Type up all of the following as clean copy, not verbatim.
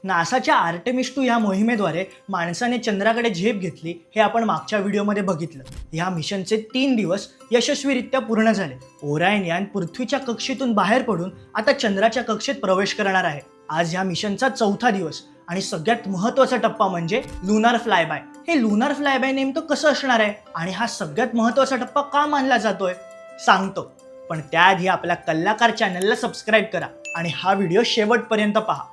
नासाच्या Artemis 2 या मोहिमेद्वारे माणसाने चंद्राकडे झेप घेतली हे आपण मागच्या व्हिडिओमध्ये बघितलं. या मिशनचे 3 दिवस यशस्वीरित्या पूर्ण झाले. ओरायन यान पृथ्वीच्या कक्षेतून बाहेर पडून आता चंद्राच्या कक्षेत प्रवेश करणार आहे. आज या मिशनचा 4था दिवस आणि सगळ्यात महत्त्वाचा टप्पा म्हणजे लुनार फ्लायबाय. हे लुनार फ्लायबाय नेमकं कसं असणार आहे आणि हा सगळ्यात महत्त्वाचा टप्पा का मानला जातोय सांगतो. पण त्याआधी आपल्या कल्लाकार चॅनलला सबस्क्राईब करा आणि हा व्हिडिओ शेवटपर्यंत पहा.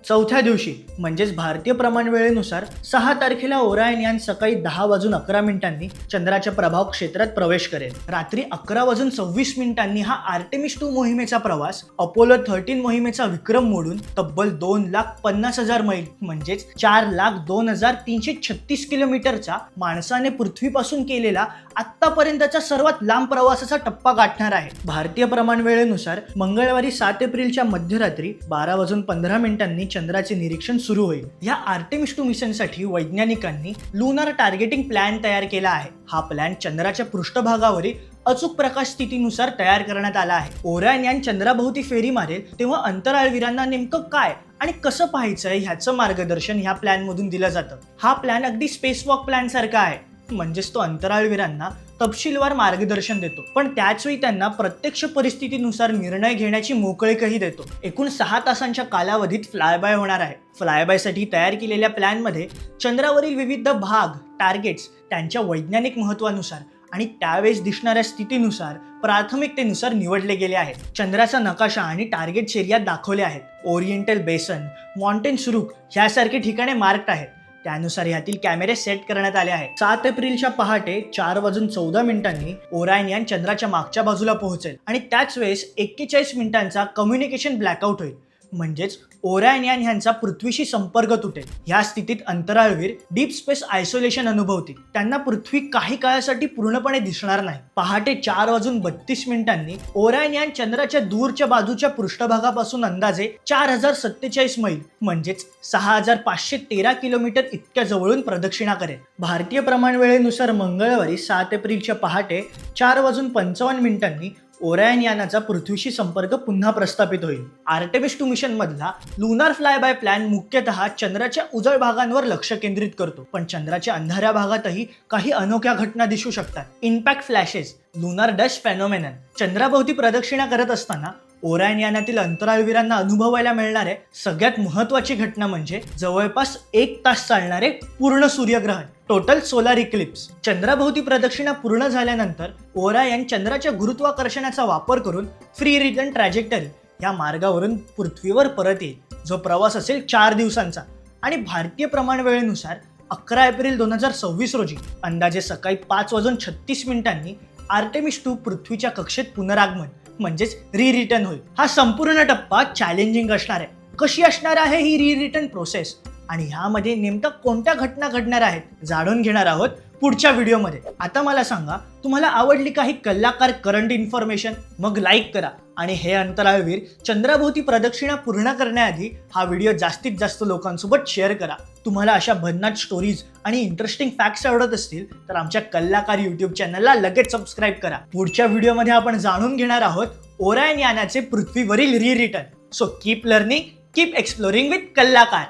चौथ्या दिवशी म्हणजेच भारतीय प्रमाण वेळेनुसार 6 तारखेला ओरायन यान सकाळी 10:11 चंद्राच्या प्रभाव क्षेत्रात प्रवेश करेल. रात्री 11:26 हा आर्टेमिस 2 मोहिमेचा प्रवास अपोलो 13 मोहिमेचा विक्रम मोडून तब्बल 2,50,000 मैल म्हणजेच 4,02,336 किलोमीटरचा माणसाने पृथ्वीपासून केलेला आतापर्यंतचा सर्वात लांब प्रवासाचा टप्पा गाठणार आहे. भारतीय प्रमाण वेळेनुसार मंगळवारी 7 एप्रिलच्या मध्यरात्री 12:15 चंद्राचे निरीक्षण सुरू होईल. या आर्टेमिस 2 मिशनसाठी वैज्ञानिकांनी लुनार टार्गेटिंग प्लॅन तयार केला आहे. हा प्लॅन चंद्राच्या पृष्ठभागावरील अचूक प्रकाश स्थितीनुसार तयार करण्यात आला आहे. ओरायन यान चंद्राभोवती फेरी मारेल तेव्हा अंतराळवीरांना नेमकं काय आणि कसं पाहायचंय ह्याचं मार्गदर्शन ह्या प्लॅन मधून दिलं जातं. हा प्लॅन अगदी स्पेस वॉक प्लॅन सारखा आहे. म्हणजेच तो अंतराळवीरांना तपशीलवार मार्गदर्शन देतो, पण त्याचवेळी त्यांना प्रत्यक्ष परिस्थितीनुसार निर्णय घेण्याची मोकळीकही देतो. एकूण 6 तासांच्या कालावधीत फ्लायबाय होणार आहे. फ्लायबायसाठी तयार केलेल्या प्लॅनमध्ये चंद्रावरील विविध भाग, टार्गेट्स त्यांच्या वैज्ञानिक महत्त्वानुसार आणि त्यावेळेस दिसणाऱ्या स्थितीनुसार प्राथमिकतेनुसार निवडले गेले आहेत. चंद्राचा नकाशा आणि टार्गेट्स एरिया दाखवले आहेत. ओरिएंटल बेसन, माउंटेन सुरुक यासारखे ठिकाणे मार्क्ड आहेत. त्यानुसार यातील कॅमेरे सेट करण्यात आले आहेत. 7 एप्रिलच्या पहाटे 4:14 ओरायन यान चंद्राच्या मागच्या बाजूला पोहोचेल आणि त्याच वेळेस 41 मिनिटांचा कम्युनिकेशन ब्लॅकआउट होईल. म्हणजेच ओरायन यान यांचा पृथ्वीशी संपर्क तुटेल. या स्थितीत अंतराळवीर डीप स्पेस आयसोलेशन अनुभवतील. त्यांना पृथ्वी काही काळासाठी पूर्णपणे दिसणार नाही. पहाटे 4:32 ओरायन यान चंद्राच्या दूरच्या बाजूच्या पृष्ठभागापासून अंदाजे 4,047 मैल म्हणजेच 6,513 किलोमीटर इतक्या जवळून प्रदक्षिणा करेल. भारतीय प्रमाण वेळेनुसार मंगळवारी 7 एप्रिलच्या पहाटे 4:55 ओरायन यानाचा पृथ्वीशी संपर्क पुन्हा प्रस्थापित होईल. आर्टेमिस 2 मिशन मधला लुनार फ्लायबाय प्लॅन मुख्यतः चंद्राच्या उजळ भागांवर लक्ष केंद्रित करतो, पण चंद्राच्या अंधाऱ्या भागातही काही अनोख्या घटना दिसू शकतात. Impact flashes, lunar dust phenomenon. चंद्राभोवती प्रदक्षिणा करत असताना ओरायन यानातील अंतराळवीरांना अनुभवायला मिळणारे सगळ्यात महत्त्वाची घटना म्हणजे जवळपास 1 तास चालणारे पूर्ण सूर्यग्रहण, टोटल सोलार इक्लिप्स. चंद्राभोवती प्रदक्षिणा पूर्ण झाल्यानंतर ओरायन चंद्राच्या गुरुत्वाकर्षणाचा वापर करून फ्री रिटर्न ट्रॅजेक्टरी या मार्गावरून पृथ्वीवर परत येईल, जो प्रवास असेल 4 दिवसांचा. आणि भारतीय प्रमाण वेळेनुसार 11 एप्रिल 2026 रोजी अंदाजे सकाळी 5:36 आर्टेमिस 2 पृथ्वीच्या कक्षेत पुनरागमन म्हणजेच रिटर्न होईल. हा संपूर्ण टप्पा चॅलेंजिंग असणार आहे. कशी असणार आहे ही रिटर्न प्रोसेस आणि ह्यामध्ये नेमक्या कोणत्या घटना घडणार आहेत जाणून घेणार आहोत पुढच्या व्हिडिओमध्ये. आता मला सांगा, तुम्हाला आवडली काही कल्लाकार करंट इन्फॉर्मेशन? मग लाईक करा आणि हे अंतराळवीर चंद्राभोवती प्रदक्षिणा पूर्ण करण्याआधी हा व्हिडिओ जास्तीत जास्त लोकांसोबत शेअर करा. तुम्हाला अशा भन्नाट स्टोरीज आणि इंटरेस्टिंग फॅक्ट्स आवडत असतील तर आमच्या कल्लाकार यूट्यूब चॅनलला लगेच सबस्क्राईब करा. पुढच्या व्हिडिओमध्ये आपण जाणून घेणार आहोत ओरायन यानाचे पृथ्वीवरील return. So keep learning, keep exploring with कल्लाकार.